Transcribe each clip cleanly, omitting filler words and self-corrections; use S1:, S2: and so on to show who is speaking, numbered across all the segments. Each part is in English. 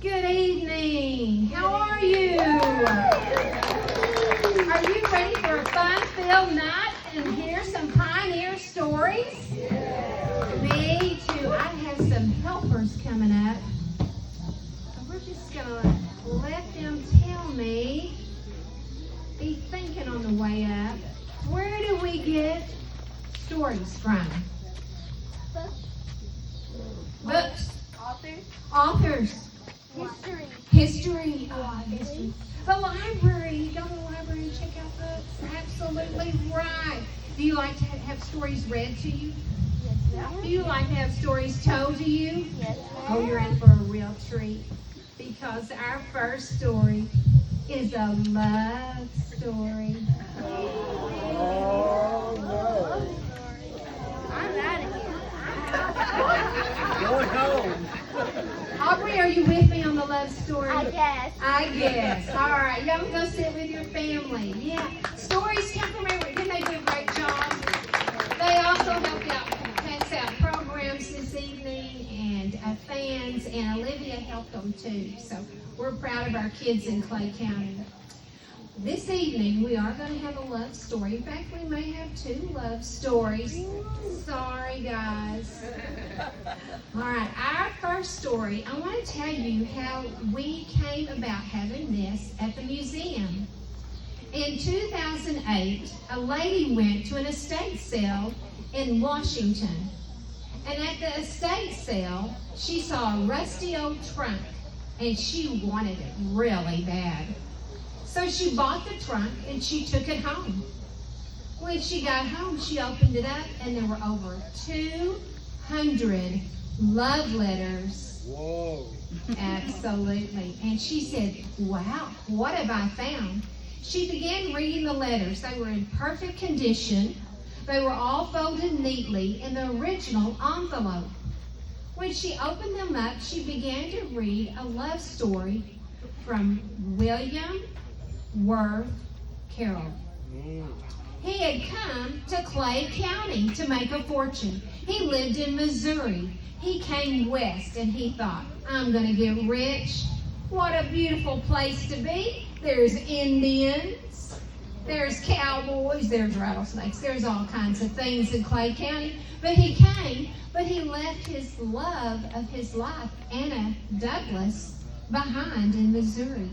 S1: Good evening. How are you? Are you ready for a fun-filled night and hear some pioneer stories? Me too. I have some helpers coming up. We're just going to let them tell me. Be thinking on the way up. Where do we get stories from? Books. Authors. History. Oh, history. The library. You go to the library and check out books. Absolutely right. Do you like to have stories read to you?
S2: Yes, ma'am.
S1: Do you like to have stories told to you?
S2: Yes,
S1: Oh,
S2: ma'am.
S1: you're in for a real treat. Because our first story is a love story.
S2: I'm out of here.
S3: Going home.
S1: Aubrey, are you with me on the love story?
S2: I guess.
S1: I guess. All right. Y'all go sit with your family. Yeah. Stories come from everywhere. Didn't they do a great job? They also helped out, pass out programs this evening, and fans, and Olivia helped them too. So we're proud of our kids in Clay County. This evening, we are going to have a love story. In fact, we may have two love stories. Sorry, guys. All right, our first story, I want to tell you how we came about having this at the museum. In 2008, a lady went to an estate sale in Washington. And at the estate sale, she saw a rusty old trunk, and she wanted it really bad. So she bought the trunk and she took it home. When she got home, she opened it up and there were over 200 love letters.
S3: Whoa.
S1: Absolutely. And she said, wow, what have I found? She began reading the letters. They were in perfect condition. They were all folded neatly in the original envelope. When she opened them up, she began to read a love story from William Worth Carroll. He had come to Clay County to make a fortune. He lived in Missouri. He came west and he thought, I'm going to get rich. What a beautiful place to be. There's Indians, there's cowboys, there's rattlesnakes, there's all kinds of things in Clay County. But he came, but he left his love of his life, Anna Douglas, behind in Missouri.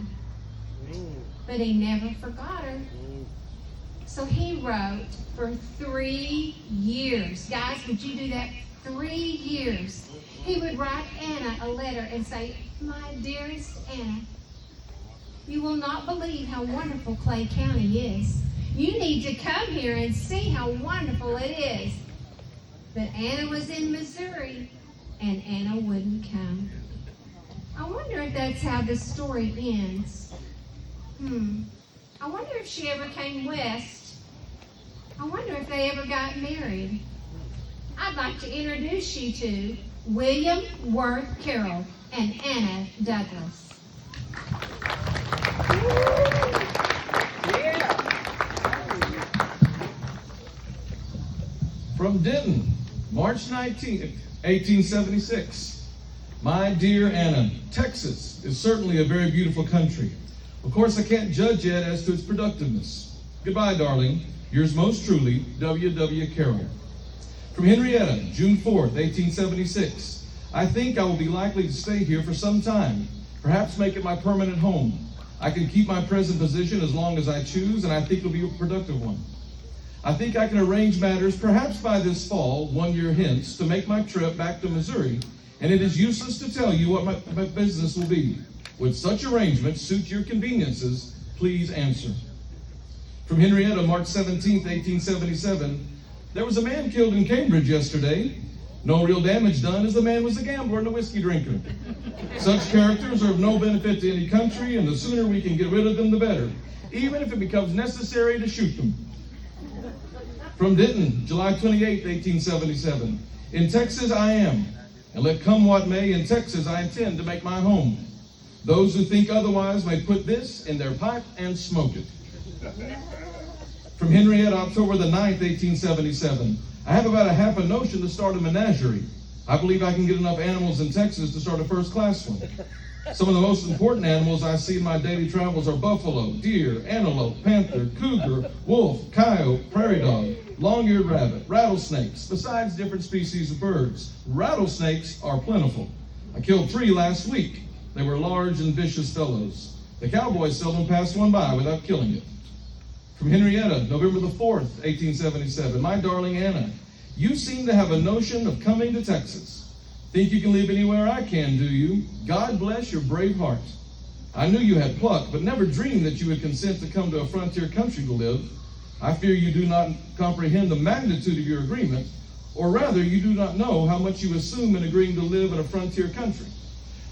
S1: But he never forgot her. So he wrote for 3 years. Guys, would you do that? 3 years. He would write Anna a letter and say, my dearest Anna, you will not believe how wonderful Clay County is. You need to come here and see how wonderful it is. But Anna was in Missouri, and Anna wouldn't come. I wonder if that's how the story ends. I wonder if she ever came west. I wonder if they ever got married. I'd like to introduce you to William Worth Carroll and Anna Douglas.
S3: Yeah.
S4: From Denton, March 19th, 1876. My dear Anna, Texas is certainly a very beautiful country. Of course, I can't judge yet as to its productiveness. Goodbye, darling. Yours most truly, W.W. Carroll. From Henrietta, June 4th, 1876. I think I will be likely to stay here for some time, perhaps make it my permanent home. I can keep my present position as long as I choose, and I think it will be a productive one. I think I can arrange matters perhaps by this fall, 1 year hence, to make my trip back to Missouri, and it is useless to tell you what my business will be. Would such arrangements suit your conveniences? Please answer. From Henrietta, March 17th, 1877. There was a man killed in Cambridge yesterday. No real damage done, as the man was a gambler and a whiskey drinker. Such characters are of no benefit to any country, and the sooner we can get rid of them, the better, even if it becomes necessary to shoot them. From Denton, July 28th, 1877. In Texas I am, and let come what may, in Texas I intend to make my home. Those who think otherwise may put this in their pipe and smoke it. From Henrietta, October the 9th, 1877. I have about a half a notion to start a menagerie. I believe I can get enough animals in Texas to start a first-class one. Some of the most important animals I see in my daily travels are buffalo, deer, antelope, panther, cougar, wolf, coyote, prairie dog, long-eared rabbit, rattlesnakes, besides different species of birds. Rattlesnakes are plentiful. I killed 3 last week. They were large and vicious fellows. The cowboys seldom passed one by without killing it. From Henrietta, November the 4th, 1877. My darling Anna, you seem to have a notion of coming to Texas. Think you can live anywhere I can, do you? God bless your brave heart. I knew you had pluck, but never dreamed that you would consent to come to a frontier country to live. I fear you do not comprehend the magnitude of your agreement, or rather, you do not know how much you assume in agreeing to live in a frontier country.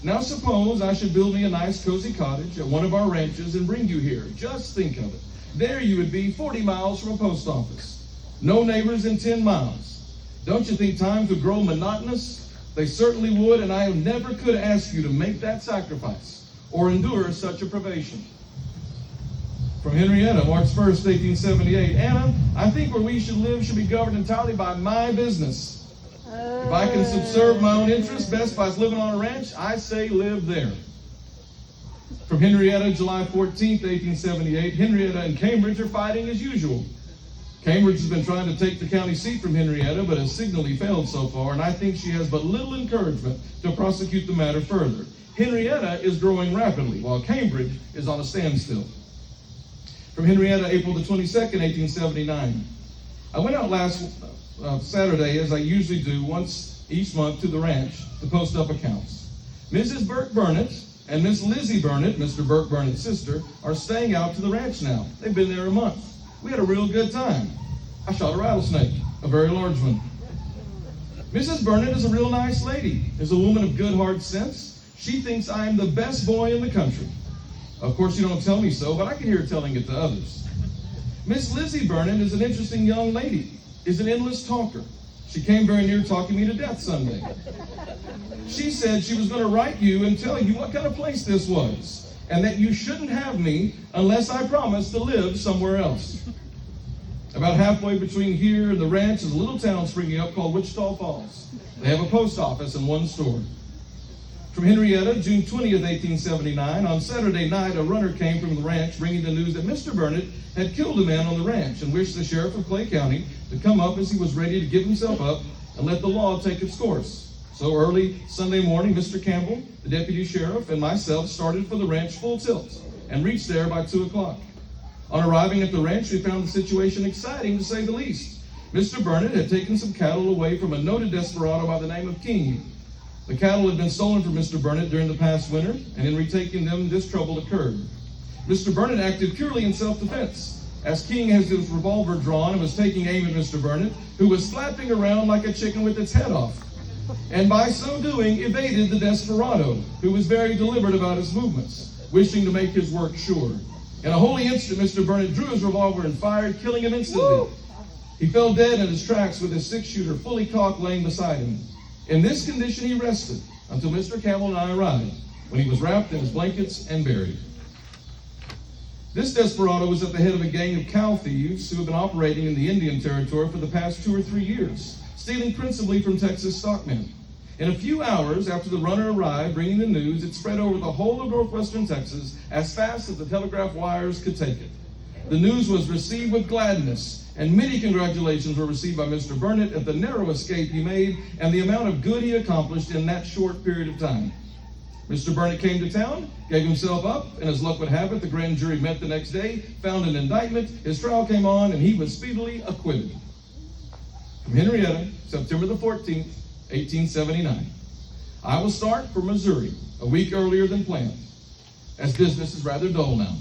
S4: Now suppose I should build me a nice cozy cottage at one of our ranches and bring you here. Just think of it. There you would be 40 miles from a post office. No neighbors in 10 miles. Don't you think times would grow monotonous? They certainly would, and I never could ask you to make that sacrifice or endure such a privation. From Henrietta, March 1st, 1878. Anna, I think where we should live should be governed entirely by my business. If I can subserve my own interests best by living on a ranch, I say live there. From Henrietta, July 14th, 1878. Henrietta and Cambridge are fighting as usual. Cambridge has been trying to take the county seat from Henrietta, but has signally failed so far, and I think she has but little encouragement to prosecute the matter further. Henrietta is growing rapidly, while Cambridge is on a standstill. From Henrietta, April the 22nd, 1879. I went out last Saturday, as I usually do, once each month to the ranch to post up accounts. Mrs. Burke Burnett and Miss Lizzie Burnett, Mr. Burke Burnett's sister, are staying out to the ranch now. They've been there a month. We had a real good time. I shot a rattlesnake, a very large one. Mrs. Burnett is a real nice lady, is a woman of good hard sense. She thinks I am the best boy in the country. Of course, you don't tell me so, but I can hear her telling it to others. Miss Lizzie Burnett is an interesting young lady, is an endless talker. She came very near talking me to death Sunday. She said she was going to write you and tell you what kind of place this was, and that you shouldn't have me unless I promised to live somewhere else. About halfway between here and the ranch is a little town springing up called Wichita Falls. They have a post office and one store. From Henrietta, June 20th, 1879, on Saturday night, a runner came from the ranch bringing the news that Mr. Burnett had killed a man on the ranch and wished the sheriff of Clay County to come up as he was ready to give himself up and let the law take its course. So early Sunday morning, Mr. Campbell, the deputy sheriff, and myself started for the ranch full tilt and reached there by 2 o'clock. On arriving at the ranch, we found the situation exciting, to say the least. Mr. Burnett had taken some cattle away from a noted desperado by the name of King. The cattle had been stolen from Mr. Burnett during the past winter, and in retaking them, this trouble occurred. Mr. Burnett acted purely in self-defense, as King has his revolver drawn and was taking aim at Mr. Burnett, who was flapping around like a chicken with its head off, and by so doing evaded the desperado, who was very deliberate about his movements, wishing to make his work sure. In a holy instant, Mr. Burnett drew his revolver and fired, killing him instantly. Woo! He fell dead in his tracks with his 6-shooter fully cocked laying beside him. In this condition, he rested until Mr. Campbell and I arrived, when he was wrapped in his blankets and buried. This desperado was at the head of a gang of cow thieves who have been operating in the Indian Territory for the past 2 or 3 years, stealing principally from Texas stockmen. In a few hours after the runner arrived bringing the news, it spread over the whole of northwestern Texas as fast as the telegraph wires could take it. The news was received with gladness, and many congratulations were received by Mr. Burnett at the narrow escape he made and the amount of good he accomplished in that short period of time. Mr. Burnett came to town, gave himself up, and as luck would have it, the grand jury met the next day, found an indictment, his trial came on, and he was speedily acquitted. From Henrietta, September the 14th, 1879. I will start for Missouri a week earlier than planned, as business is rather dull now.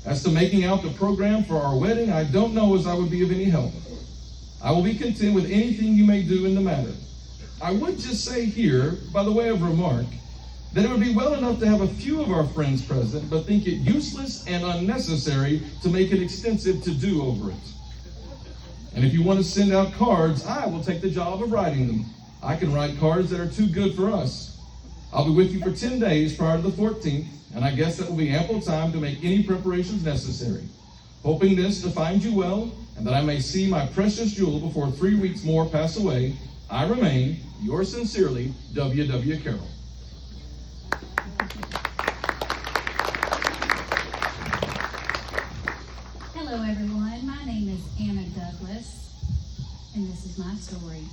S4: As to making out the program for our wedding, I don't know as I would be of any help. I will be content with anything you may do in the matter. I would just say here, by the way of remark, that it would be well enough to have a few of our friends present, but think it useless and unnecessary to make an extensive to-do over it. And if you want to send out cards, I will take the job of writing them. I can write cards that are too good for us. I'll be with you for 10 days prior to the 14th, and I guess that will be ample time to make any preparations necessary. Hoping this to find you well, and that I may see my precious jewel before 3 weeks more pass away, I remain, yours sincerely, W.W. Carroll.
S2: Hello, everyone. My name is Anna Douglas, and this is my story.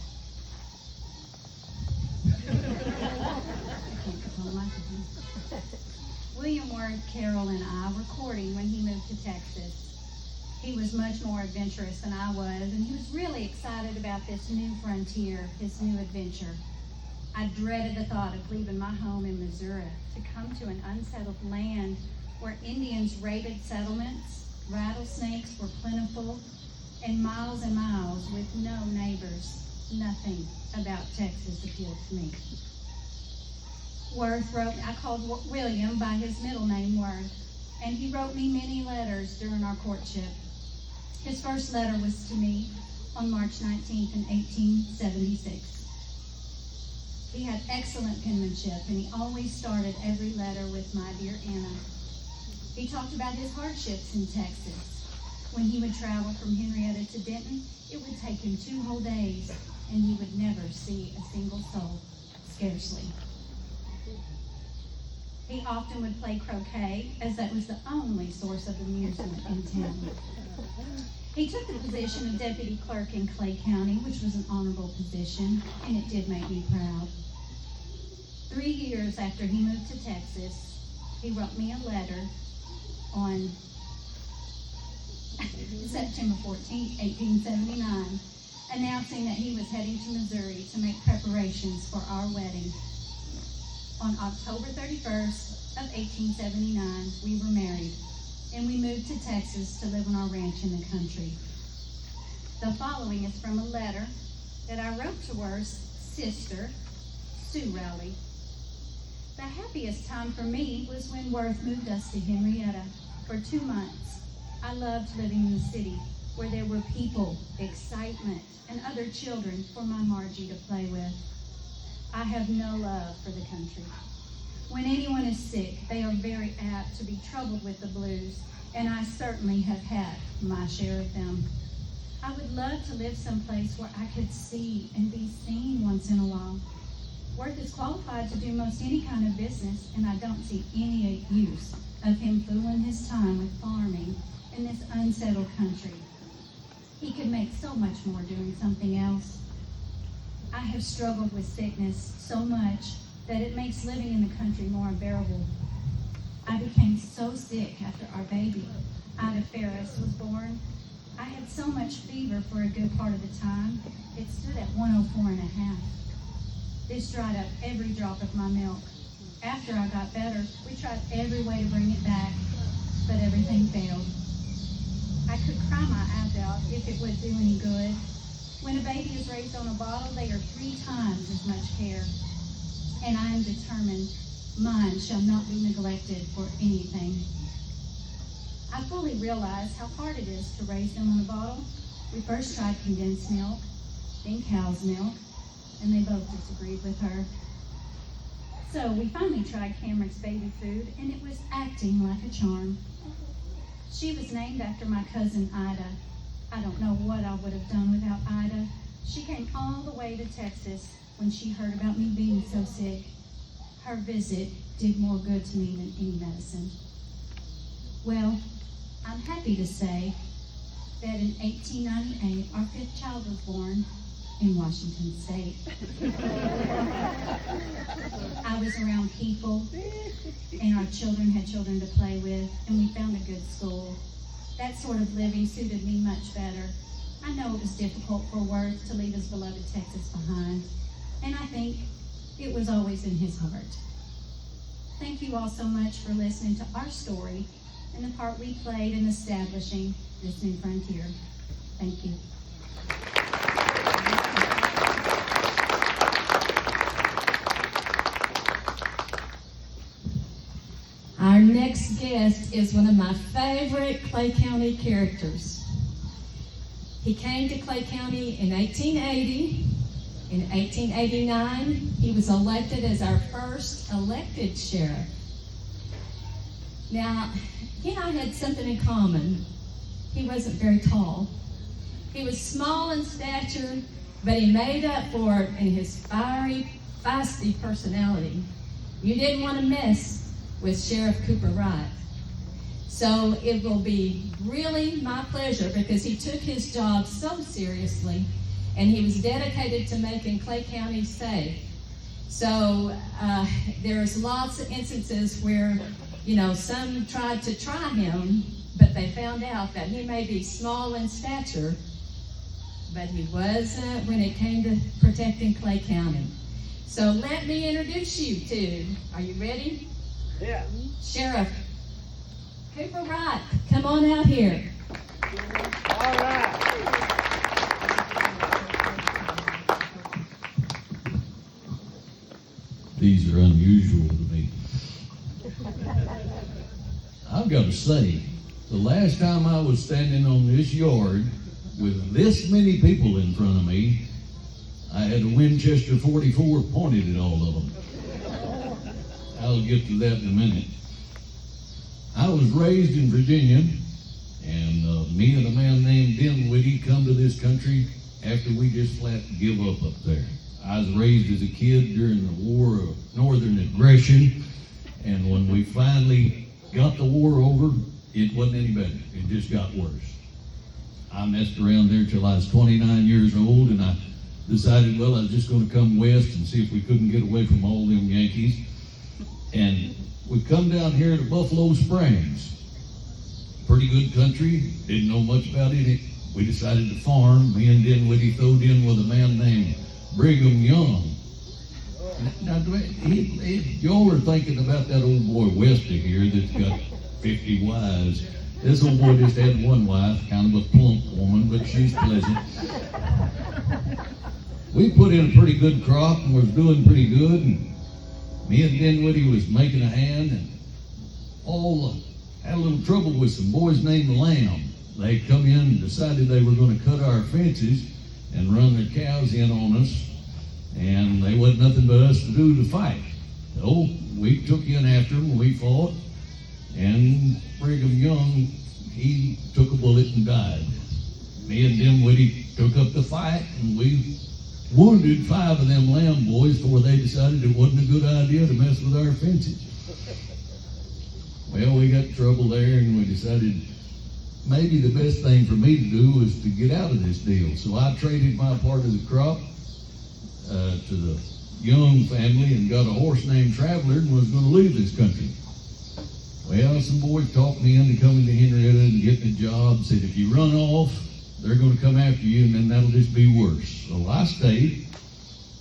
S2: William Ward Carroll and I were courting when he moved to Texas. He was much more adventurous than I was, and he was really excited about this new frontier, his new adventure. I dreaded the thought of leaving my home in Missouri to come to an unsettled land where Indians raided settlements, rattlesnakes were plentiful, and miles with no neighbors. Nothing about Texas appealed to me. Worth wrote, I called William by his middle name, Worth, and he wrote me many letters during our courtship. His first letter was to me on March 19th in 1876. He had excellent penmanship, and he always started every letter with "My dear Anna." He talked about his hardships in Texas. When he would travel from Henrietta to Denton, it would take him 2 whole days, and he would never see a single soul, scarcely. He often would play croquet, as that was the only source of amusement in town. He took the position of deputy clerk in Clay County, which was an honorable position, and it did make me proud. 3 years after he moved to Texas, he wrote me a letter on September 14, 1879, announcing that he was heading to Missouri to make preparations for our wedding. On October 31st of 1879, we were married, and we moved to Texas to live on our ranch in the country. The following is from a letter that I wrote to Worth's sister, Sue Rowley. The happiest time for me was when Worth moved us to Henrietta for 2 months. I loved living in the city where there were people, excitement, and other children for my Margie to play with. I have no love for the country. When anyone is sick, they are very apt to be troubled with the blues, and I certainly have had my share of them. I would love to live someplace where I could see and be seen once in a while. Worth is qualified to do most any kind of business, and I don't see any use of him fooling his time with farming in this unsettled country. He could make so much more doing something else. I have struggled with sickness so much that it makes living in the country more unbearable. I became so sick after our baby, Ida Ferris, was born. I had so much fever for a good part of the time. It stood at 104.5. This dried up every drop of my milk. After I got better, we tried every way to bring it back, but everything failed. I could cry my eyes out if it would do any good. When a baby is raised on a bottle, they are 3 times as much care. And I am determined mine shall not be neglected for anything. I fully realize how hard it is to raise them on a bottle. We first tried condensed milk, then cow's milk, and they both disagreed with her. So we finally tried Cameron's baby food, and it was acting like a charm. She was named after my cousin Ida. I don't know what I would have done without Ida. She came all the way to Texas when she heard about me being so sick. Her visit did more good to me than any medicine. Well, I'm happy to say that in 1898, our 5th child was born in Washington State. I was around people, and our children had children to play with, and we found a good school. That sort of living suited me much better. I know it was difficult for Worth to leave his beloved Texas behind, and I think it was always in his heart. Thank you all so much for listening to our story and the part we played in establishing this new frontier. Thank you.
S3: Our next guest is one of my favorite Clay County characters. He came to Clay County in 1880. In 1889, he was elected as our first elected sheriff. Now, he and I had something in common. He wasn't very tall. He was small in stature, but he made up for it in his fiery, feisty personality. You didn't want to mess with Sheriff Cooper Wright. So it will be really my pleasure, because he took his job so seriously and he was dedicated to making Clay County safe. So there's lots of instances where, some tried to try him, but they found out that he may be small in stature, but he wasn't when it came to protecting Clay County. So let me introduce you to, are you ready?
S5: Yeah.
S3: Sheriff Cooper Wright, come on out here.
S5: All right.
S6: These are unusual to me. I've got to say, the last time I was standing on this yard with this many people in front of me, I had a Winchester 44 pointed at all of them. I'll get to that in a minute. I was raised in Virginia, and me and a man named Dinwiddie come to this country after we just flat give up there. I was raised as a kid during the War of Northern Aggression, and when we finally got the war over, it wasn't any better. It just got worse. I messed around there till I was 29 years old, and I decided, well, I was just going to come west and see if we couldn't get away from all them Yankees. And we come down here to Buffalo Springs. Pretty good country, didn't know much about it. We decided to farm. Me and Dinwiddie throwed in with a man named Brigham Young. Now, y'all are thinking about that old boy Wester here that's got 50 wives. This old boy just had one wife, kind of a plump woman, but she's pleasant. We put in a pretty good crop and was doing pretty good. And me and Dinwiddie was making a hand, and had a little trouble with some boys named Lamb. They come in and decided they were going to cut our fences and run their cows in on us, and they wasn't nothing but us to do to fight. So we took in after them, we fought, and Brigham Young, he took a bullet and died. Me and Dinwiddie took up the fight, and we wounded 5 of them Lamb boys before they decided it wasn't a good idea to mess with our fences. Well, we got in trouble there, and we decided maybe the best thing for me to do was to get out of this deal. So I traded my part of the crop to the Young family and got a horse named Traveler and was going to leave this country. Well, some boys talked me into coming to Henrietta and getting a job, said if you run off, they're going to come after you, and then that'll just be worse. So I stayed.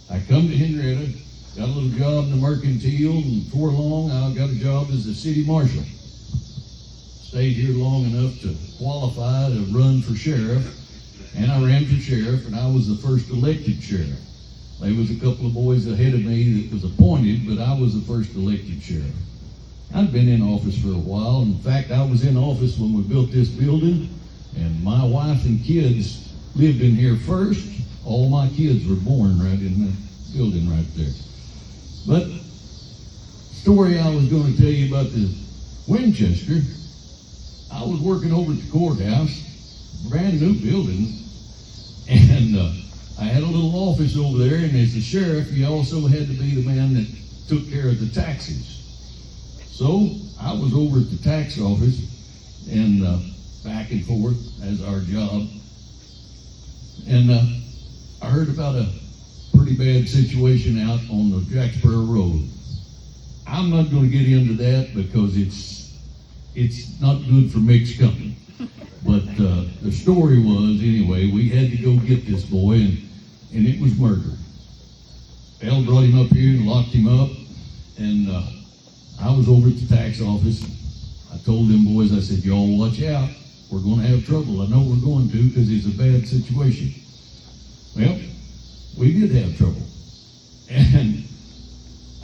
S6: I come to Henrietta, got a little job in the mercantile, and before long, I got a job as a city marshal. Stayed here long enough to qualify to run for sheriff, and I ran for sheriff, and I was the first elected sheriff. There was a couple of boys ahead of me that was appointed, but I was the first elected sheriff. I'd been in office for a while. In fact, I was in office when we built this building, and my wife and kids lived in here first. All my kids were born right in that building right there. But story I was going to tell you about the Winchester, I was working over at the courthouse, brand new building, and I had a little office over there, and as the sheriff, you also had to be the man that took care of the taxes. So I was over at the tax office, and back and forth as our job, and I heard about a pretty bad situation out on the Jacksboro Road. I'm not going to get into that because it's not good for mixed company. But the story was, anyway, we had to go get this boy, and it was murder. Al brought him up here and locked him up, and I was over at the tax office. I told them boys, I said, y'all watch out. We're going to have trouble. I know we're going to because it's a bad situation. Well, we did have trouble. And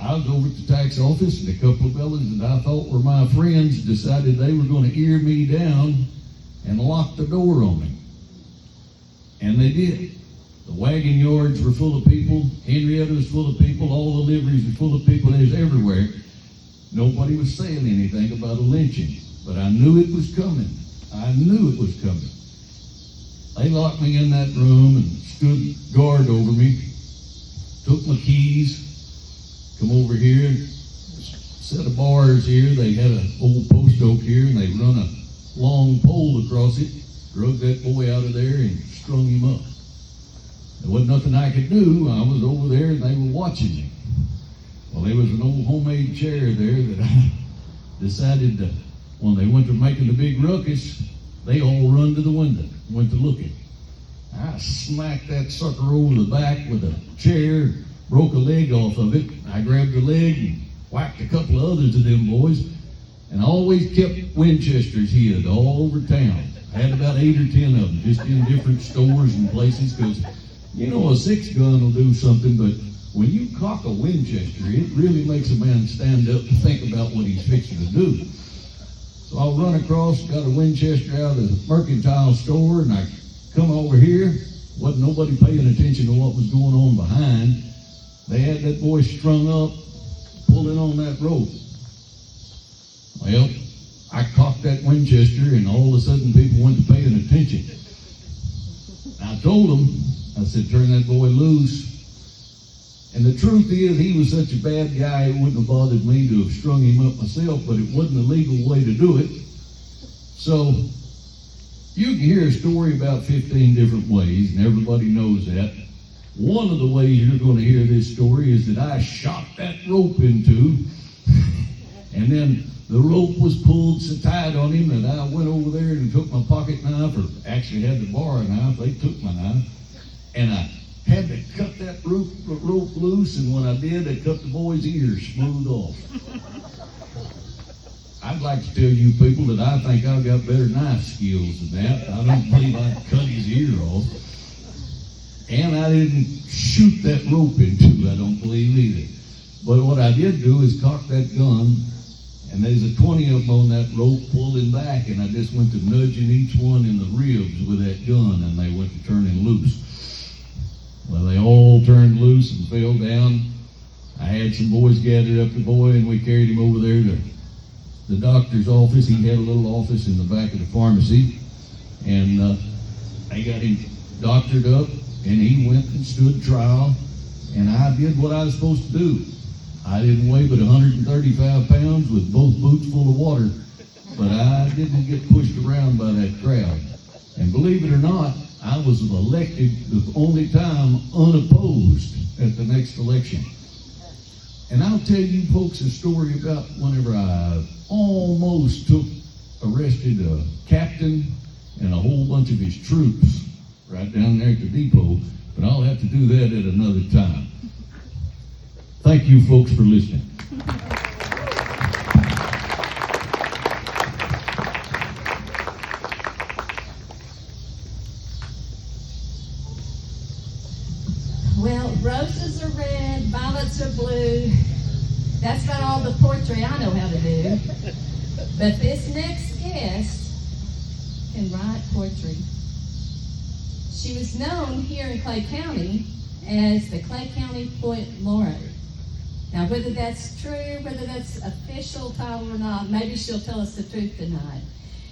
S6: I was over at the tax office, and a couple of fellas that I thought were my friends decided they were going to ear me down and lock the door on me. And they did. The wagon yards were full of people. Henrietta was full of people. All the liveries were full of people. They was everywhere. Nobody was saying anything about a lynching. But I knew it was coming. I knew it was coming. They locked me in that room and stood guard over me, took my keys, come over here, set of bars here. They had an old post oak here, and they run a long pole across it, drug that boy out of there and strung him up. There wasn't nothing I could do. I was over there and they were watching me. Well, there was an old homemade chair there that I decided to, when they went to making the big ruckus, they all run to the window, went to look at it. I smacked that sucker over the back with a chair, broke a leg off of it. I grabbed the leg and whacked a couple of others of them boys, and I always kept Winchesters hid all over town. I had about 8 or 10 of them, just in different stores and places, because, you know, a 6-gun will do something, but when you cock a Winchester, it really makes a man stand up and think about what he's fixing to do. So I'll run across, got a Winchester out of the mercantile store, and I come over here. Wasn't nobody paying attention to what was going on behind. They had that boy strung up, pulling on that rope. Well, I cocked that Winchester, and all of a sudden people went to paying attention. I told them, I said, turn that boy loose. And the truth is, he was such a bad guy, it wouldn't have bothered me to have strung him up myself, but it wasn't a legal way to do it. So, you can hear a story about 15 different ways, and everybody knows that. One of the ways you're going to hear this story is that I shot that rope in two, and then the rope was pulled so tight on him that I went over there and took my pocket knife, or actually had to borrow a knife. They took my knife, and I had to cut that rope loose, and when I did, I cut the boy's ears smooth off. I'd like to tell you people that I think I've got better knife skills than that. I don't believe I cut his ear off. And I didn't shoot that rope in two, I don't believe either. But what I did do is cock that gun, and there's a 20 of them on that rope pulling back, and I just went to nudging each one in the ribs with that gun, and they went to turning loose. Well, they all turned loose and fell down. I had some boys gathered up the boy, and we carried him over there to the doctor's office. He had a little office in the back of the pharmacy, and they got him doctored up, and he went and stood trial, and I did what I was supposed to do. I didn't weigh but 135 pounds with both boots full of water, but I didn't get pushed around by that crowd. And believe it or not, I was elected the only time unopposed at the next election. And I'll tell you folks a story about whenever I almost arrested a captain and a whole bunch of his troops right down there at the depot, but I'll have to do that at another time. Thank you folks for listening.
S3: Well, roses are red, violets are blue. That's about all the poetry I know how to do. But this next guest can write poetry. She was known here in Clay County as the Clay County Poet Laureate. Now, whether that's true, whether that's official title or not, maybe she'll tell us the truth tonight.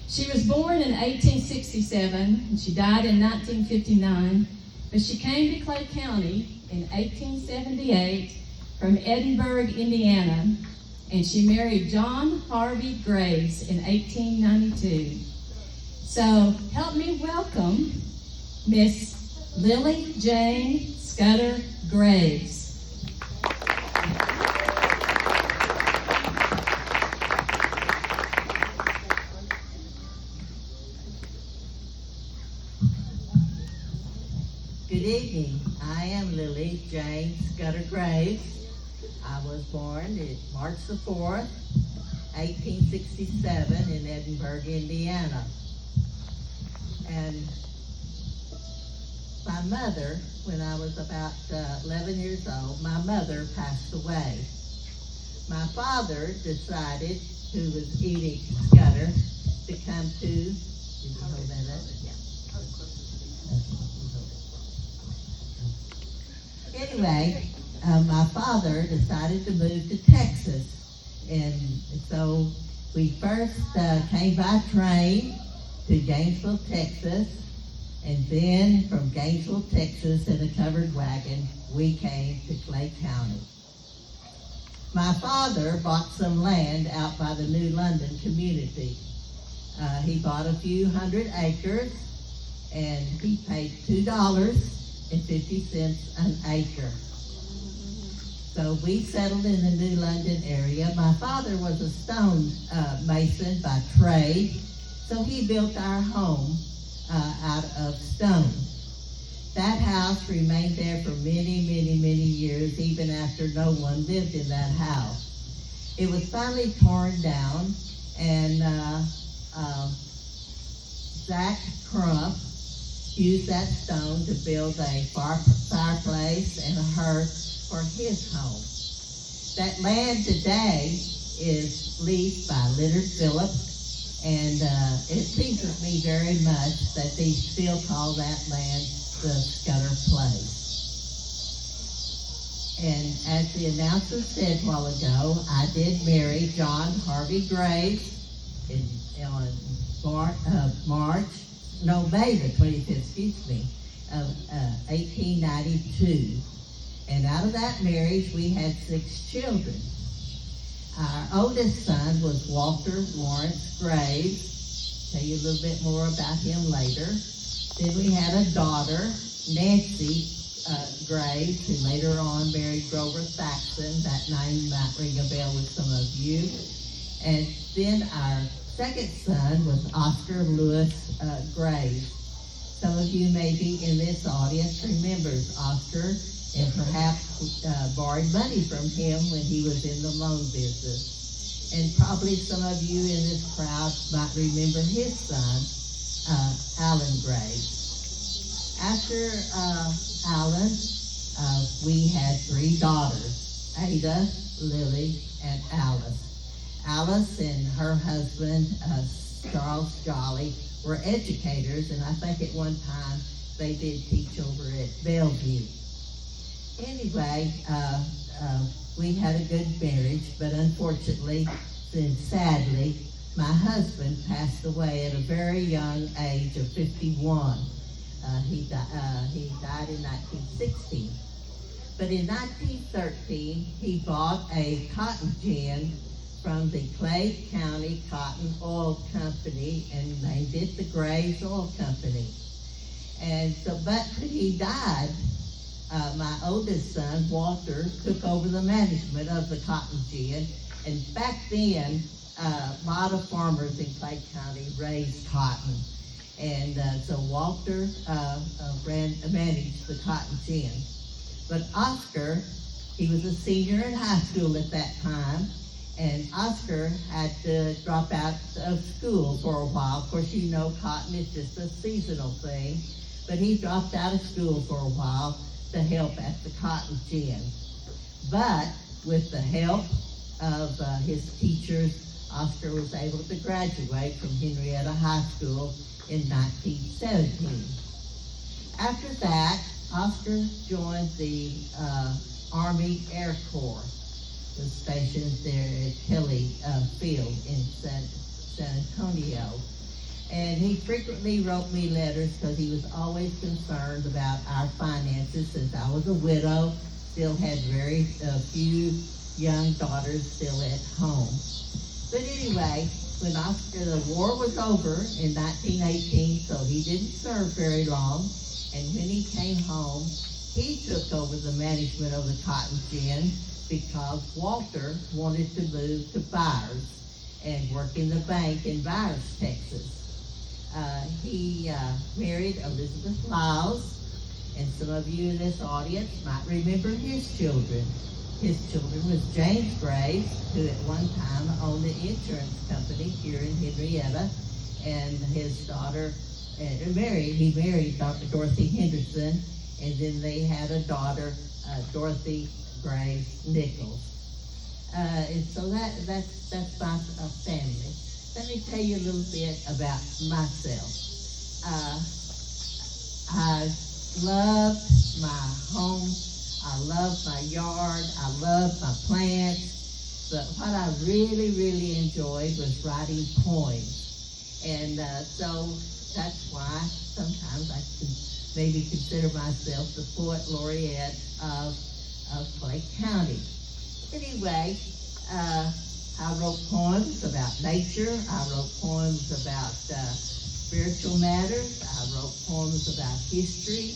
S3: She was born in 1867, and she died in 1959, but she came to Clay County in 1878 from Edinburgh, Indiana, and she married John Harvey Graves in 1892. So, help me welcome Miss Lily Jane Scudder Graves.
S7: Good evening. I am Lily Jane Scudder Graves. I was born March the 4th, 1867 in Edinburgh, Indiana. And my mother, when I was about 11 years old, my mother passed away. My father decided, who was Edie Scudder, to come to, did you hold that up? Yeah. Anyway, my father decided to move to Texas, and so we first came by train to Gainesville, Texas, And then from Gainesville, Texas, in a covered wagon, we came to Clay County. My father bought some land out by the New London community. He bought a few hundred acres, and he paid $2.50 an acre. So we settled in the New London area. My father was a stone mason by trade, so he built our home out of stone. That house remained there for many, many, many years, even after no one lived in that house. It was finally torn down, and Zach Crump used that stone to build a fireplace and a hearth for his home. That land today is leased by Leonard Phillips, and it pleases me very much that they still call that land the Scudder Place. And as the announcer said a while ago, I did marry John Harvey Graves on May the 25th, of 1892. And out of that marriage, we had 6 children. Our oldest son was Walter Lawrence Graves. Tell you a little bit more about him later. Then we had a daughter, Nancy Graves, who later on married Grover Saxon. That name might ring a bell with some of you. And then our second son was Oscar Lewis Graves. Some of you maybe in this audience remembers Oscar, and perhaps borrowed money from him when he was in the loan business. And probably some of you in this crowd might remember his son, Alan Graves. After Alan, we had 3 daughters, Ada, Lily, and Alice. Alice and her husband, Charles Jolly, were educators, and I think at one time they did teach over at Bellevue. Anyway, we had a good marriage, but unfortunately, and sadly, my husband passed away at a very young age of 51. He died in 1916. But in 1913, he bought a cotton gin from the Clay County Cotton Oil Company and named it the Graves Oil Company. And so, but when he died, my oldest son, Walter, took over the management of the cotton gin. And back then, a lot of farmers in Clay County raised cotton. And so Walter managed the cotton gin. But Oscar, he was a senior in high school at that time, and Oscar had to drop out of school for a while. Of course, you know cotton is just a seasonal thing, but he dropped out of school for a while to help at the cotton gin. But with the help of his teachers, Oscar was able to graduate from Henrietta High School in 1917. After that, Oscar joined the Army Air Corps, was stationed there at Kelly Field in San Antonio. And he frequently wrote me letters because he was always concerned about our finances, since I was a widow, still had very few young daughters still at home. But anyway, when the war was over in 1918, so he didn't serve very long, and when he came home, he took over the management of the cotton gin because Walter wanted to move to Byers and work in the bank in Byers, Texas. He married Elizabeth Lyles, and some of you in this audience might remember his children. His children was James Graves, who at one time owned the insurance company here in Henrietta, and his daughter, he married Dr. Dorothy Henderson, and then they had a daughter, Dorothy Graves Nichols. And so that's my family. Let me tell you a little bit about myself. I loved my home. I loved my yard. I loved my plants. But what I really, really enjoyed was writing poems. And so that's why sometimes I can maybe consider myself the poet laureate of Clay County. Anyway, I wrote poems about nature. I wrote poems about spiritual matters. I wrote poems about history.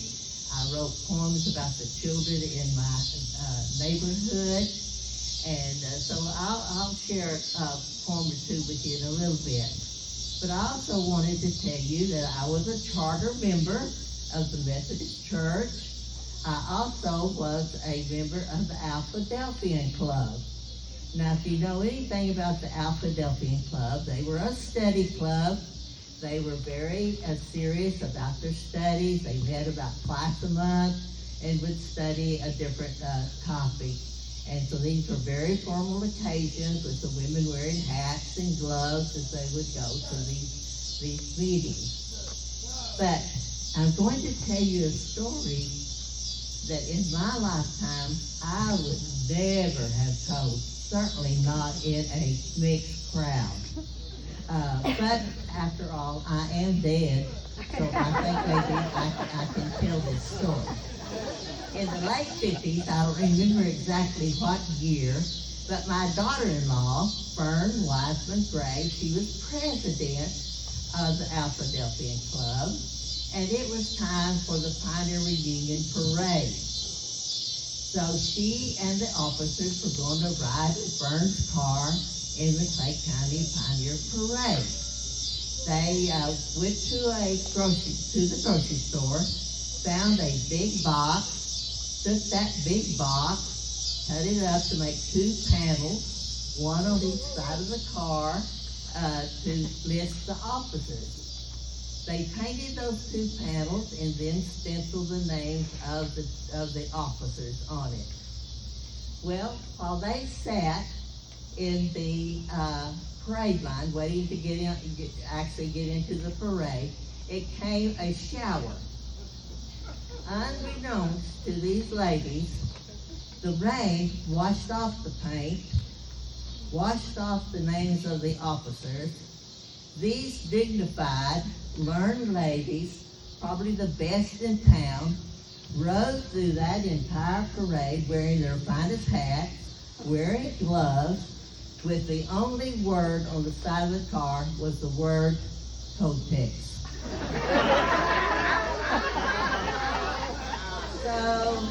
S7: I wrote poems about the children in my neighborhood. And so I'll share a poem or two with you in a little bit. But I also wanted to tell you that I was a charter member of the Methodist Church. I also was a member of the Alphadelphian Club. Now, if you know anything about the Alphadelphian Club, they were a study club. They were very serious about their studies. They met about twice a month and would study a different topic. And so these were very formal occasions with the women wearing hats and gloves as they would go to these meetings. But I'm going to tell you a story that in my lifetime I would never have told, certainly not in a mixed crowd. But after all, I am dead, so I think maybe I can tell this story. In the late 50s, I don't remember exactly what year, but my daughter-in-law, Fern Wiseman Gray, she was president of the Alphadelphian Club, and it was time for the Pioneer Reunion Parade. So she and the officers were going to ride in Fern's car in the Clay County Pioneer Parade. They went to the grocery store, found a big box, took that big box, cut it up to make two panels, one on each side of the car, to list the officers. They painted those two panels and then stenciled the names of the officers on it. Well, while they sat in the parade line waiting to get into the parade, it came a shower. Unbeknownst to these ladies, the rain washed off the paint, washed off the names of the officers. These dignified, learned ladies, probably the best in town, rode through that entire parade wearing their finest hats, wearing gloves, with the only word on the side of the car was the word Kotex. So,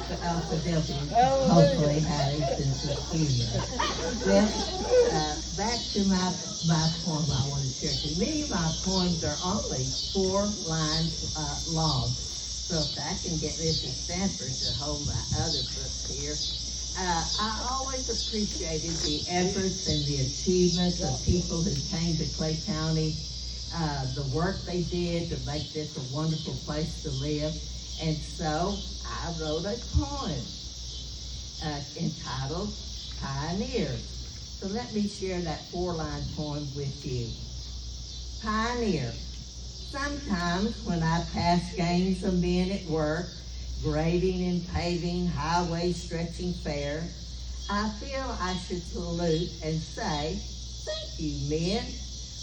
S7: the Alphadelphians hopefully had a sense of humor. Well, back to my poem I want to share with you. Many of my poems are only 4 lines long. So if I can get Mr. Stanford to hold my other books here. I always appreciated the efforts and the achievements of people who came to Clay County, the work they did to make this a wonderful place to live. And so I wrote a poem entitled Pioneers. So let me share that 4-line poem with you. Pioneer. Sometimes when I pass gangs of men at work, grading and paving, highways stretching fair, I feel I should salute and say, thank you, men,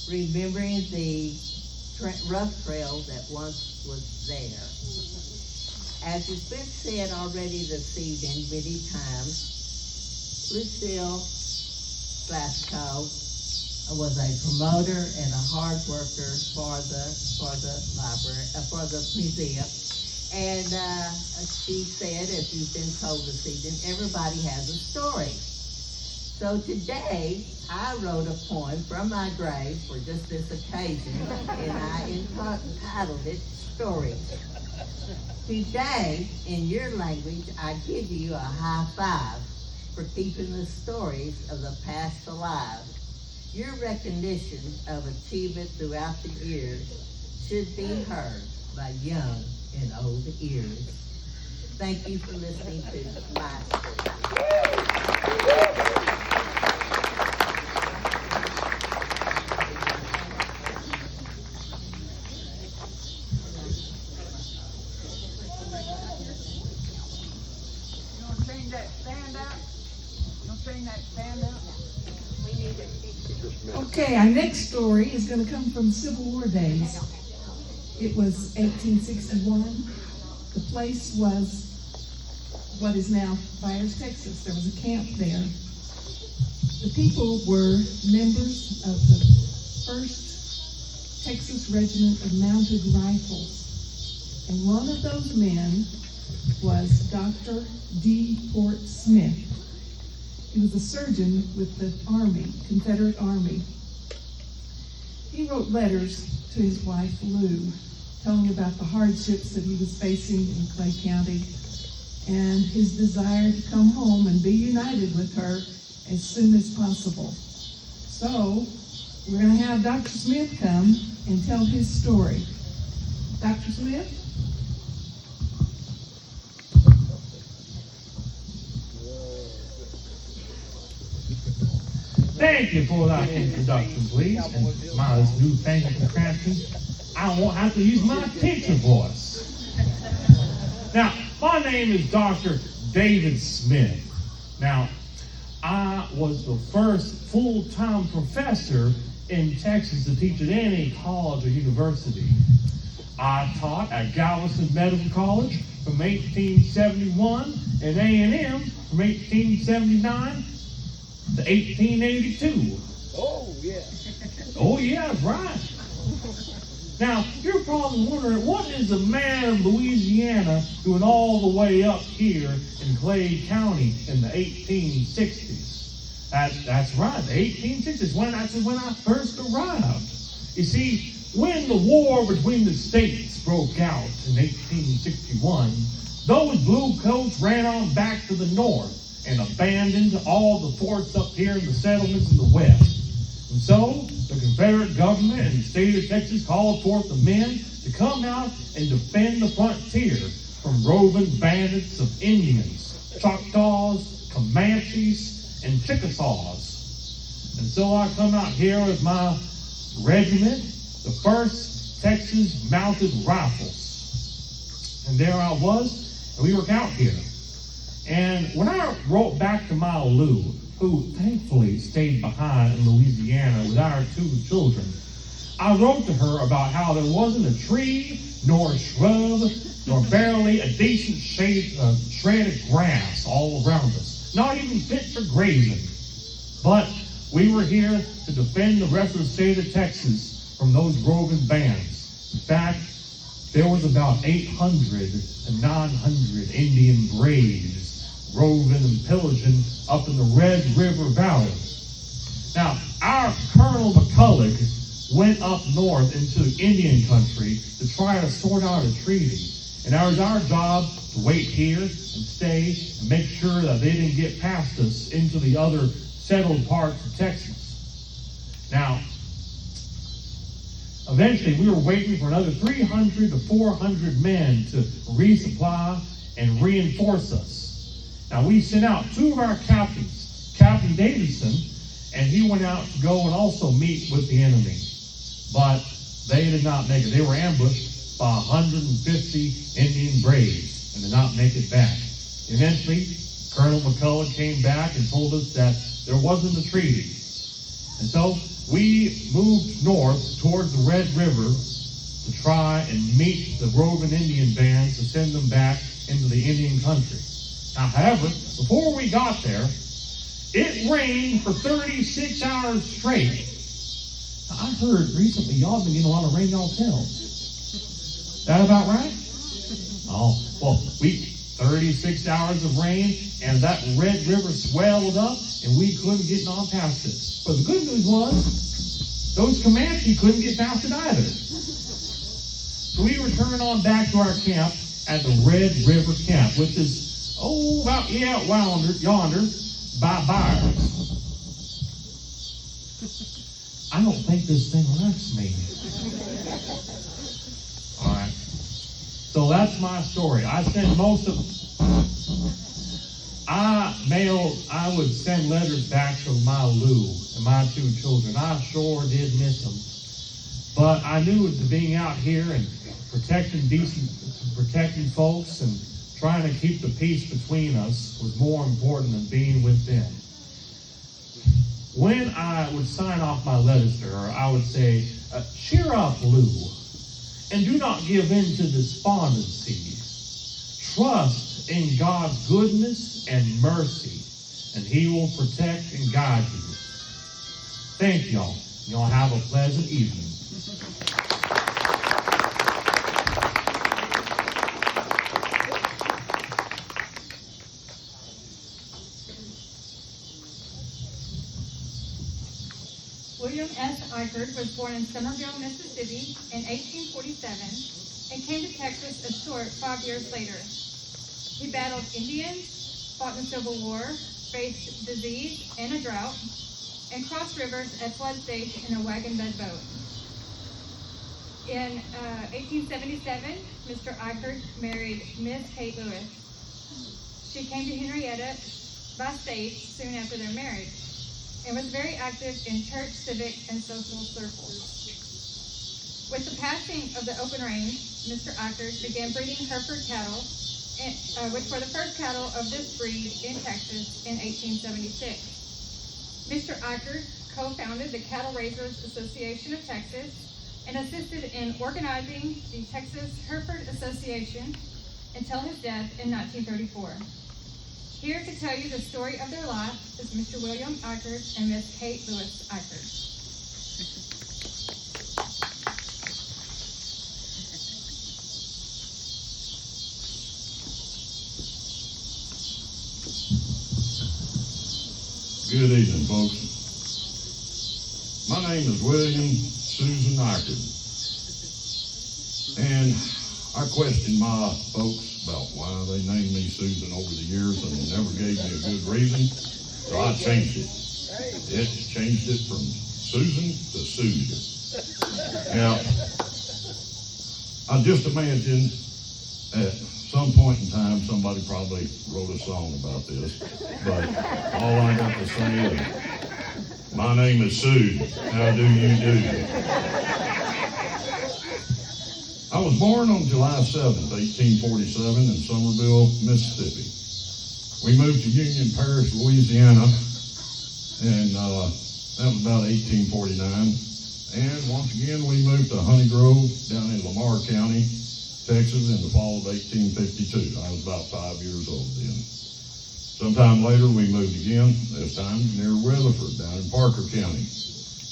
S7: remembering the rough trail that once was there. As has been said already this evening many times, Lucille Glasgow was a promoter and a hard worker for the library, for the museum. And she said, as you've been told this evening, everybody has a story. So today, I wrote a poem from my grave for just this occasion, and I entitled it Stories. Today, in your language, I give you a high five for keeping the stories of the past alive. Your recognition of achievement throughout the years should be heard by young and old ears. Thank you for listening to my story.
S5: You want to change that stand out? You want to change that stand out? We need a picture.
S8: Okay, our next story is going to come from Civil War days. It was 1861. The place was what is now Byers, Texas. There was a camp there. The people were members of the 1st Texas Regiment of Mounted Rifles. And one of those men was Dr. D. Port Smith. He was a surgeon with the Army, Confederate Army. He wrote letters to his wife, Lou, telling about the hardships that he was facing in Clay County and his desire to come home and be united with her as soon as possible. So, we're going to have Dr. Smith come and tell his story. Dr. Smith?
S9: Thank you for that introduction, please. And my new thank you for Cranston. I won't have to use my teacher voice. Now, my name is Dr. David Smith. Now, I was the first full-time professor in Texas to teach at any college or university. I taught at Galveston Medical College from 1871 and A&M from 1879 to 1882.
S5: Oh, yeah.
S9: Oh, yeah, that's right. Now, you're probably wondering, what is a man of Louisiana doing all the way up here in Clay County in the 1860s? That's right, the 1860s, that's when I first arrived. You see, when the war between the states broke out in 1861, those blue coats ran on back to the north and abandoned all the forts up here in the settlements in the west. And so, the Confederate government and the state of Texas called forth the men to come out and defend the frontier from roving bandits of Indians, Choctaws, Comanches, and Chickasaws. And so I come out here with my regiment, the 1st Texas Mounted Rifles. And there I was, and we were out here. And when I wrote back to my Lou, who thankfully stayed behind in Louisiana with our 2 children, I wrote to her about how there wasn't a tree, nor a shrub, nor barely a decent shred of grass all around us, not even fit for grazing. But we were here to defend the rest of the state of Texas from those roving bands. In fact, there was about 800 to 900 Indian braves roving and pillaging up in the Red River Valley. Now, our Colonel McCulloch went up north into Indian country to try to sort out a treaty. And it was our job to wait here and stay and make sure that they didn't get past us into the other settled parts of Texas. Now, eventually we were waiting for another 300 to 400 men to resupply and reinforce us. Now, we sent out 2 of our captains, Captain Davidson, and he went out to go and also meet with the enemy. But they did not make it. They were ambushed by 150 Indian braves and did not make it back. Eventually, Colonel McCulloch came back and told us that there wasn't a treaty. And so we moved north towards the Red River to try and meet the roving Indian bands to send them back into the Indian country. Now, however, before we got there, it rained for 36 hours straight. Now, I heard recently y'all been getting a lot of rain y'all tell. That about right? Oh, well, 36 hours of rain, and that Red River swelled up, and we couldn't get on past it. But the good news was, those Comanche couldn't get past it either. So we returned on back to our camp at the Red River Camp, which is about yonder by Byers. I don't think this thing likes me. All right. So that's my story. I would send letters back to my Lou and my 2 children. I sure did miss them. But I knew that being out here and protecting folks and trying to keep the peace between us was more important than being with them. when I would sign off my letters to her, I would say, cheer up, Lou, and do not give in to despondency. Trust in God's goodness and mercy, and He will protect and guide you. Thank y'all. Y'all have a pleasant evening.
S10: William S. Eichert was born in Somerville, Mississippi in 1847 and came to Texas a short 5 years later. He battled Indians, fought in the Civil War, faced disease and a drought, and crossed rivers at flood stage in a wagon bed boat. In 1877, Mr. Eichert married Miss Kate Lewis. She came to Henrietta by stage soon after their marriage and was very active in church, civic, and social circles. With the passing of the open range, Mr. Eichert began breeding Hereford cattle, which were the first cattle of this breed in Texas in 1876. Mr. Eichert co-founded the Cattle Raisers Association of Texas and assisted in organizing the Texas Hereford Association until his death in 1934. Here to tell you the story of their life is Mr. William Eichert and Miss Kate Lewis Eichert.
S11: Good evening, folks. My name is William Susan Eichert, and I questioned my folks about why they named me Susan over the years, and they never gave me a good reason, so I changed it. Changed it from Susan to Sude. Now, I just imagine at some point in time somebody probably wrote a song about this, but all I got to say is, my name is Sude. How do you do? I was born on July 7th, 1847 in Somerville, Mississippi. We moved to Union Parish, Louisiana, and that was about 1849. And once again, we moved to Honey Grove down in Lamar County, Texas in the fall of 1852. I was about 5 years old then. Sometime later, we moved again, this time near Weatherford, down in Parker County.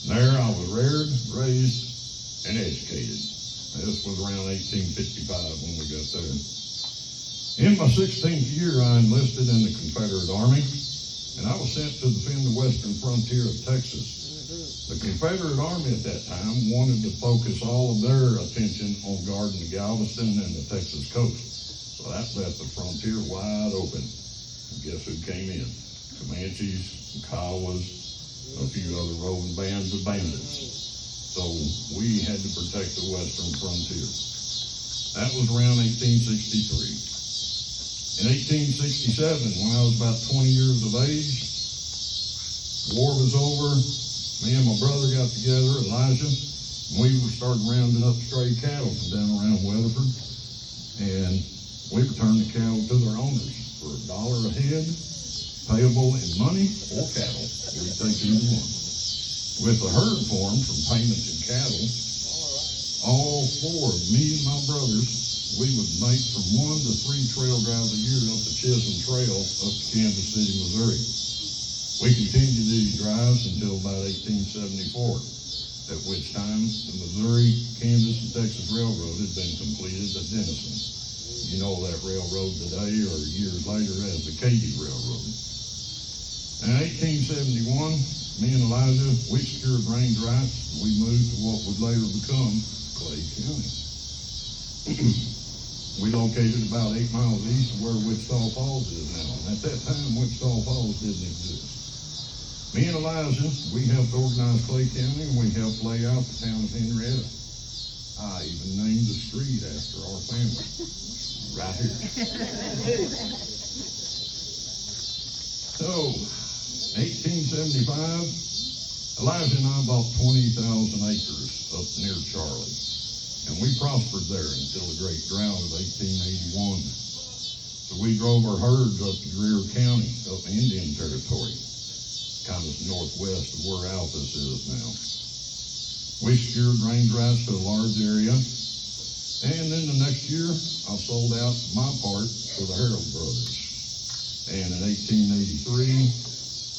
S11: There, I was reared, raised, and educated. This was around 1855 when we got there. In my 16th year, I enlisted in the Confederate Army, and I was sent to defend the western frontier of Texas. The Confederate Army at that time wanted to focus all of their attention on guarding the Galveston and the Texas coast. So that left the frontier wide open. And guess who came in? Comanches, Kiowas, a few other roving bands of bandits. So we had to protect the western frontier. That was around 1863. In 1867, when I was about 20 years of age, war was over. Me and my brother got together, Elijah, and we started rounding up stray cattle from down around Weatherford, and we returned the cattle to their owners for $1 a head, payable in money or cattle. We take either one. With the herd form from payments in cattle, all four of me and my brothers, we would make from 1 to 3 trail drives a year up the Chisholm Trail up to Kansas City, Missouri. We continued these drives until about 1874, at which time the Missouri, Kansas, and Texas Railroad had been completed at Denison. You know that railroad today, or years later, as the Katy Railroad. In 1871, me and Elijah, we secured range rights. We moved to what would later become Clay County. We located about 8 miles east of where Wichita Falls is now. And at that time, Wichita Falls didn't exist. Me and Elijah, we helped organize Clay County, and we helped lay out the town of Henrietta. I even named the street after our family, right here. So, 1875, Elijah and I bought 20,000 acres up near Charlie, and we prospered there until the Great Drought of 1881. So we drove our herds up to Greer County, up in Indian Territory. kind of northwest of where Alphas is now. We secured range rights to a large area, and then the next year, I sold out my part to the Harold brothers. And in 1883,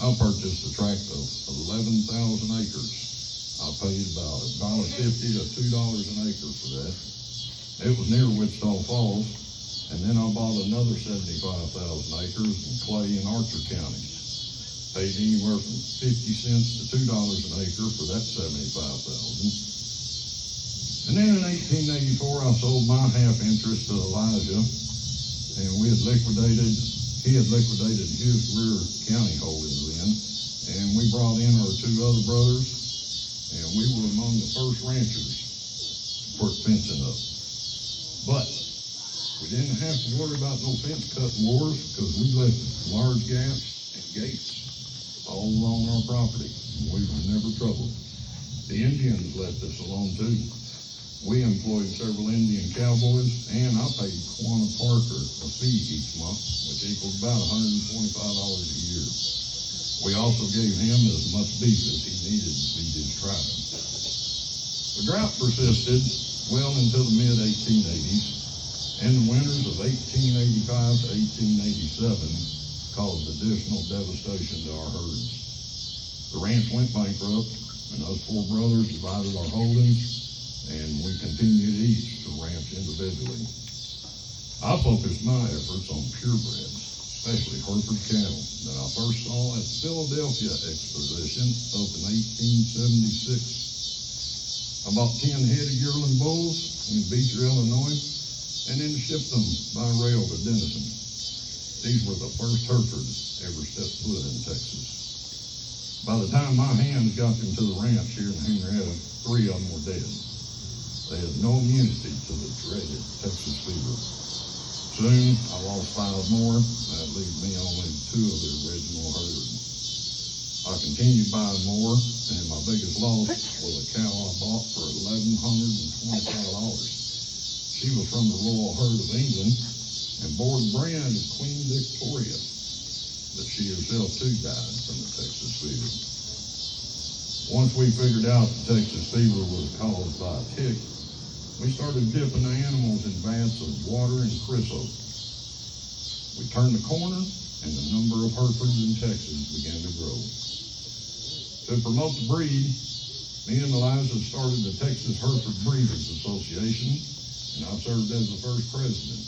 S11: I purchased a tract of 11,000 acres. I paid about $1.50 to $2 an acre for that. It was near Wichita Falls, and then I bought another 75,000 acres in Clay and Archer counties. Paid anywhere from 50 cents to $2 an acre for that 75,000. And then in 1884, I sold my half interest to Elijah, and he had liquidated his rear county holdings then, and we brought in our two other brothers, and we were among the first ranchers to put fencing up. But we didn't have to worry about no fence cutting wars, because we left large gaps and gates all along our property, and we were never troubled. The Indians left us alone too. We employed several Indian cowboys, and I paid Quanah Parker a fee each month, which equaled about $125 a year. We also gave him as much beef as he needed to feed his tribe. The drought persisted well into the mid-1880s, and the winters of 1885 to 1887 caused additional devastation to our herds. The ranch went bankrupt, and us four brothers divided our holdings, and we continued each to ranch individually. I focused my efforts on purebreds, especially Hereford cattle, that I first saw at the Philadelphia Exposition up in 1876. I bought 10 head of yearling bulls in Beecher, Illinois, and then shipped them by rail to Denison. These were the first Herefords ever stepped foot in Texas. By the time my hands got them to the ranch here in Henrietta, 3 of them were dead. They had no immunity to the dreaded Texas fever. Soon, I lost 5 more. That leaves me only 2 of the original herd. I continued buying more, and my biggest loss was a cow I bought for $1,125. She was from the Royal Herd of England and bore the brand of Queen Victoria, but she herself too died from the Texas fever. Once we figured out the Texas fever was caused by a tick, we started dipping the animals in baths of water and creosote. We turned the corner, and the number of Herefords in Texas began to grow. To promote the breed, me and Elijah started the Texas Hereford Breeders Association, and I served as the first president.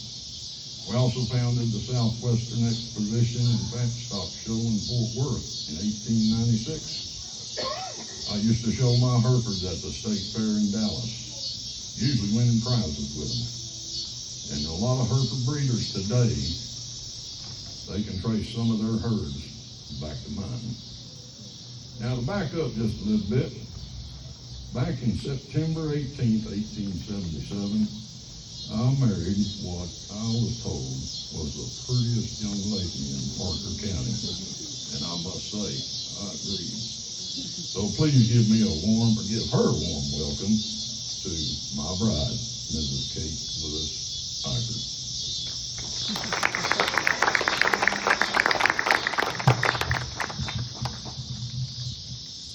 S11: We also founded the Southwestern Exposition and Fat Stock Show in Fort Worth in 1896. I used to show my Herefords at the State Fair in Dallas, usually winning prizes with them. And a lot of Hereford breeders today, they can trace some of their herds back to mine. Now to back up just a little bit, back in September 18th, 1877, I married what I was told was the prettiest young lady in Parker County, and I must say, I agreed. So please give her a warm welcome to my bride, Mrs. Kate Lewis Eichert.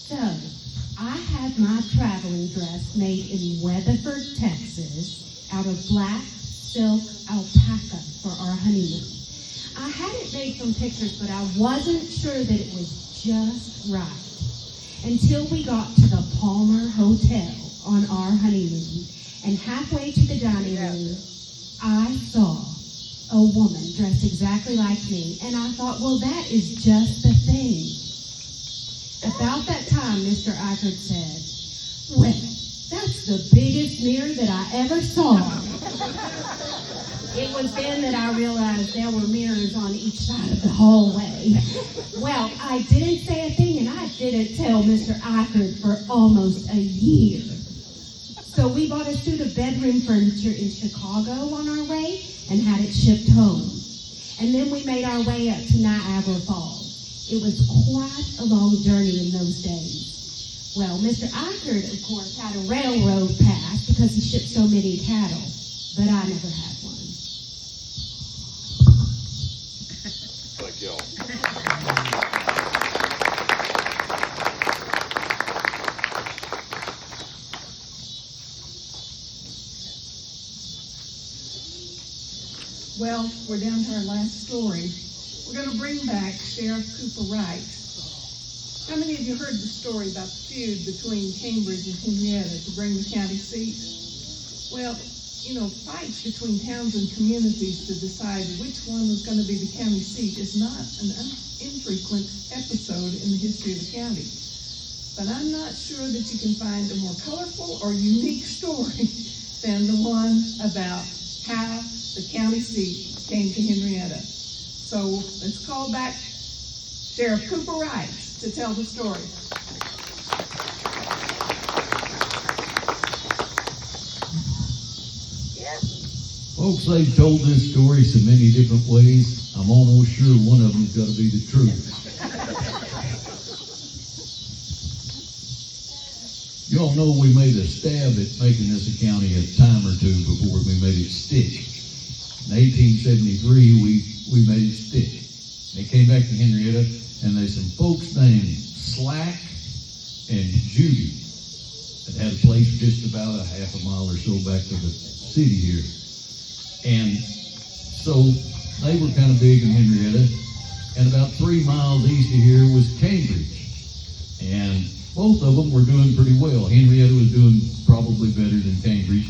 S1: So, I had my traveling dress made in Weatherford, Texas, out of black silk alpaca for our honeymoon. I had it made from pictures, but I wasn't sure that it was just right until we got to the Palmer Hotel on our honeymoon, and halfway to the dining room, I saw a woman dressed exactly like me, and I thought, well, that is just the thing. About that time, Mr. Eichert said, well, that's the biggest mirror that I ever saw. It was then that I realized there were mirrors on each side of the hallway. Well, I didn't say a thing, and I didn't tell Mr. Eichert for almost a year. So we bought a suit of bedroom furniture in Chicago on our way and had it shipped home. And then we made our way up to Niagara Falls. It was quite a long journey in those days. Well, Mr. Eichert, of course, had a railroad pass because he shipped so many cattle, but I never had one.
S11: Thank y'all.
S8: Well, we're down to our last story. We're going to bring back Sheriff Cooper Wright. How many of you heard the story about the feud between Cambridge and Henrietta to bring the county seat? Well, you know, fights between towns and communities to decide which one was going to be the county seat is not an infrequent episode in the history of the county. But I'm not sure that you can find a more colorful or unique story than the one about how the county seat came to Henrietta. So let's call back Sheriff Cooper Wright to tell the story.
S6: Folks, they've told this story so many different ways, I'm almost sure one of them's got to be the truth. You all know we made a stab at making this a county a time or two before we made it stick. In 1873, we made it stick. They came back to Henrietta, and there's some folks named Slack and Judy that had a place just about a half a mile or so back to the city here. And so they were kind of big in Henrietta, and about 3 miles east of here was Cambridge. And both of them were doing pretty well. Henrietta was doing probably better than Cambridge,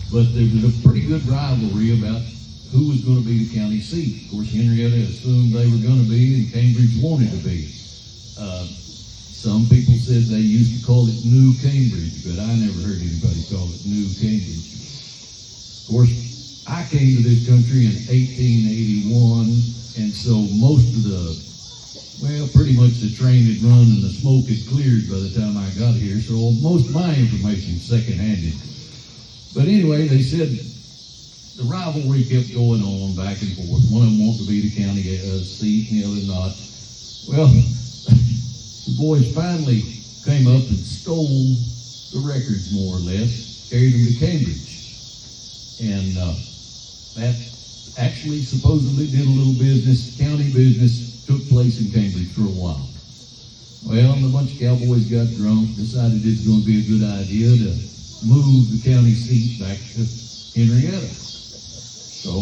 S6: but there was a pretty good rivalry about who was going to be the county seat. Of course, Henrietta assumed they were going to be, and Cambridge wanted to be. Some people said they used to call it New Cambridge, but I never heard anybody call it New Cambridge. Of course, I came to this country in 1881, and so most of pretty much the train had run and the smoke had cleared by the time I got here, so most of my information is second-handed. But anyway, they said the rivalry kept going on back and forth. One of them wanted to be the county seat, and the other not. Well, the boys finally came up and stole the records, more or less, carried them to Cambridge. And that actually supposedly did a little business, county business, took place in Cambridge for a while. Well, and a bunch of cowboys got drunk, decided it's going to be a good idea to move the county seat back to Henrietta. So,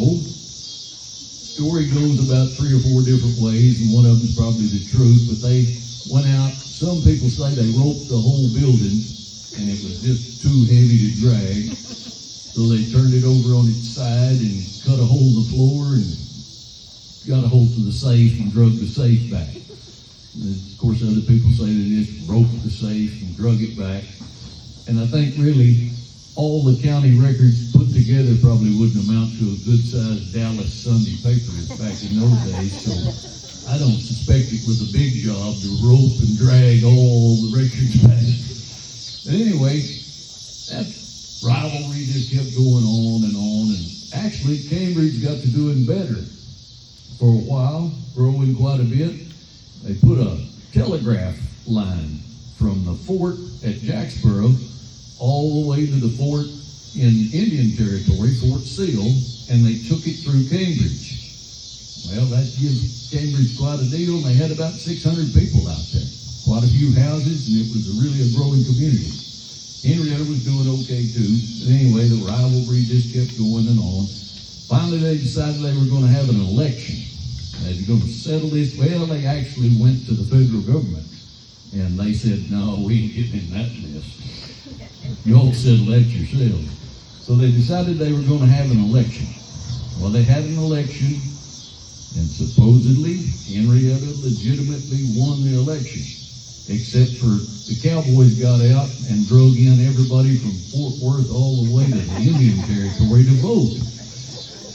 S6: story goes about 3 or 4 different ways, and one of them is probably the truth, but they went out, some people say they roped the whole building, and it was just too heavy to drag. So they turned it over on its side and cut a hole in the floor and got a hold of the safe and drug the safe back. And of course, other people say they just broke the safe and drug it back. And I think really all the county records put together probably wouldn't amount to a good-sized Dallas Sunday paper back in those days. So I don't suspect it was a big job to rope and drag all the records back. But anyway, that rivalry just kept going on, and actually Cambridge got to doing better for a while, growing quite a bit. They put a telegraph line from the fort at Jacksboro all the way to the fort in Indian Territory, Fort Sill, and they took it through Cambridge. Well, that gives Cambridge quite a deal, and they had about 600 people out there, quite a few houses, and it was really a growing community. Henrietta was doing okay too. But anyway, the rivalry just kept going and on. Finally, they decided they were going to have an election. They were going to settle this. Well, they actually went to the federal government, and they said, no, we ain't getting in that mess. You all settle that yourselves. So they decided they were going to have an election. Well, they had an election, and supposedly Henrietta legitimately won the election, except for the cowboys got out and drug in everybody from Fort Worth all the way to the Indian Territory to vote.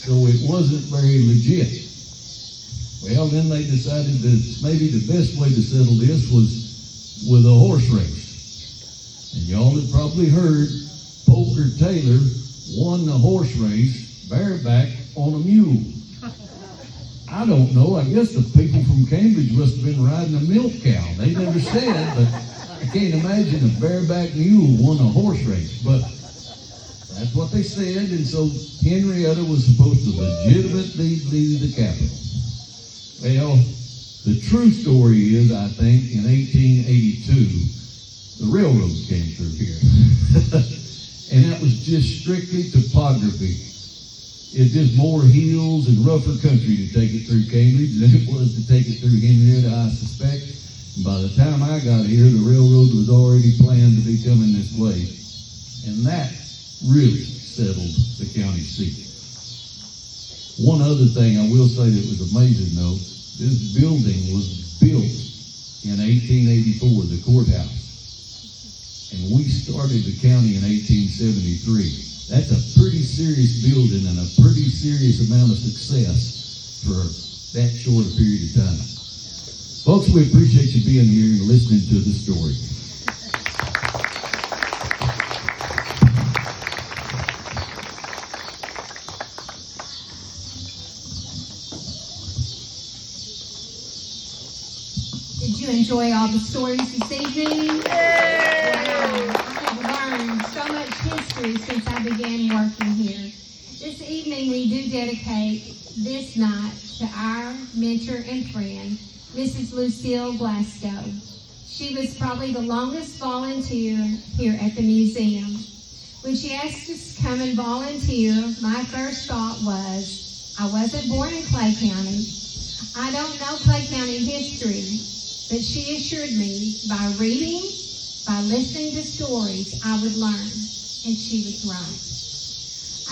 S6: So it wasn't very legit. Well, then they decided that maybe the best way to settle this was with a horse race. And y'all have probably heard Poker Taylor won the horse race bareback on a mule. I don't know. I guess the people from Cambridge must have been riding a milk cow. They never said, but I can't imagine a bareback mule won a horse race. But that's what they said, and so Henrietta was supposed to legitimately lead the capital. Well, the true story is, I think, in 1882, the railroad came through here. And that was just strictly topography. It's just more hills and rougher country to take it through Cambridge than it was to take it through Henrietta, I suspect. And by the time I got here, the railroad was already planned to be coming this way. And that really settled the county seat. One other thing I will say that was amazing though, this building was built in 1884, the courthouse. And we started the county in 1873. That's a pretty serious building and a pretty serious amount of success for that short a period of time. Folks, we appreciate you being here and listening to the story.
S1: Did you enjoy all the stories this evening? Wow, I have learned so much history since I began working here. This evening we do dedicate this night to our mentor and friend, Mrs. Lucille Glasgow. She was probably the longest volunteer here at the museum. When she asked us to come and volunteer, my first thought was, I wasn't born in Clay County. I don't know Clay County history, but she assured me by reading, by listening to stories, I would learn. And she was right.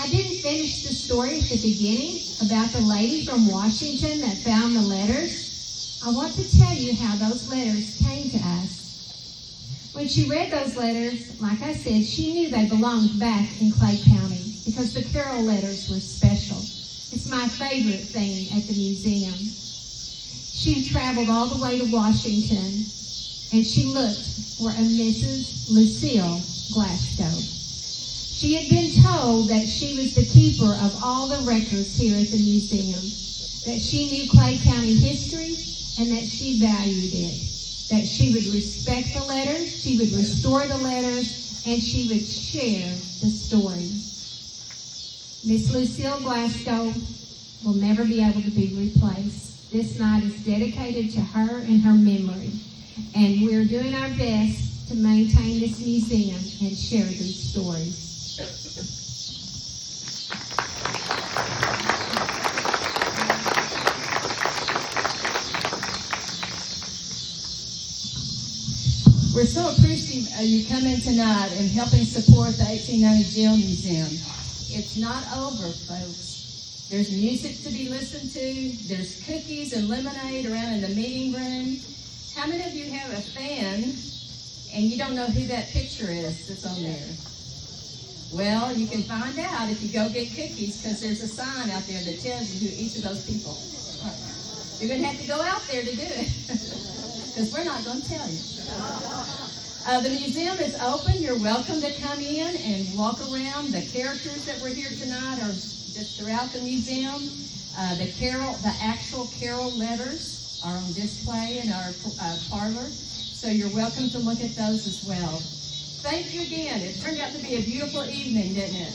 S1: I didn't finish the story at the beginning about the lady from Washington that found the letters. I want to tell you how those letters came to us. When she read those letters, like I said, she knew they belonged back in Clay County because the Carroll letters were special. It's my favorite thing at the museum. She traveled all the way to Washington, and she looked for a Mrs. Lucille Glasgow. She had been told that she was the keeper of all the records here at the museum, that she knew Clay County history, and that she valued it, that she would respect the letters, she would restore the letters, and she would share the story. Miss Lucille Glasgow will never be able to be replaced. This night is dedicated to her and her memory, and we're doing our best to maintain this museum and share these stories.
S3: We're so appreciative of you coming tonight and helping support the 1890 Jail Museum. It's not over, folks. There's music to be listened to. There's cookies and lemonade around in the meeting room. How many of you have a fan and you don't know who that picture is that's on there? Well, you can find out if you go get cookies, because there's a sign out there that tells you who each of those people are. You're going to have to go out there to do it, because we're not going to tell you. The museum is open. You're welcome to come in and walk around. The characters that were here tonight are just throughout the museum. The actual Carroll letters are on display in our parlor, so you're welcome to look at those as well. Thank you again. It turned out to be a beautiful evening, didn't it?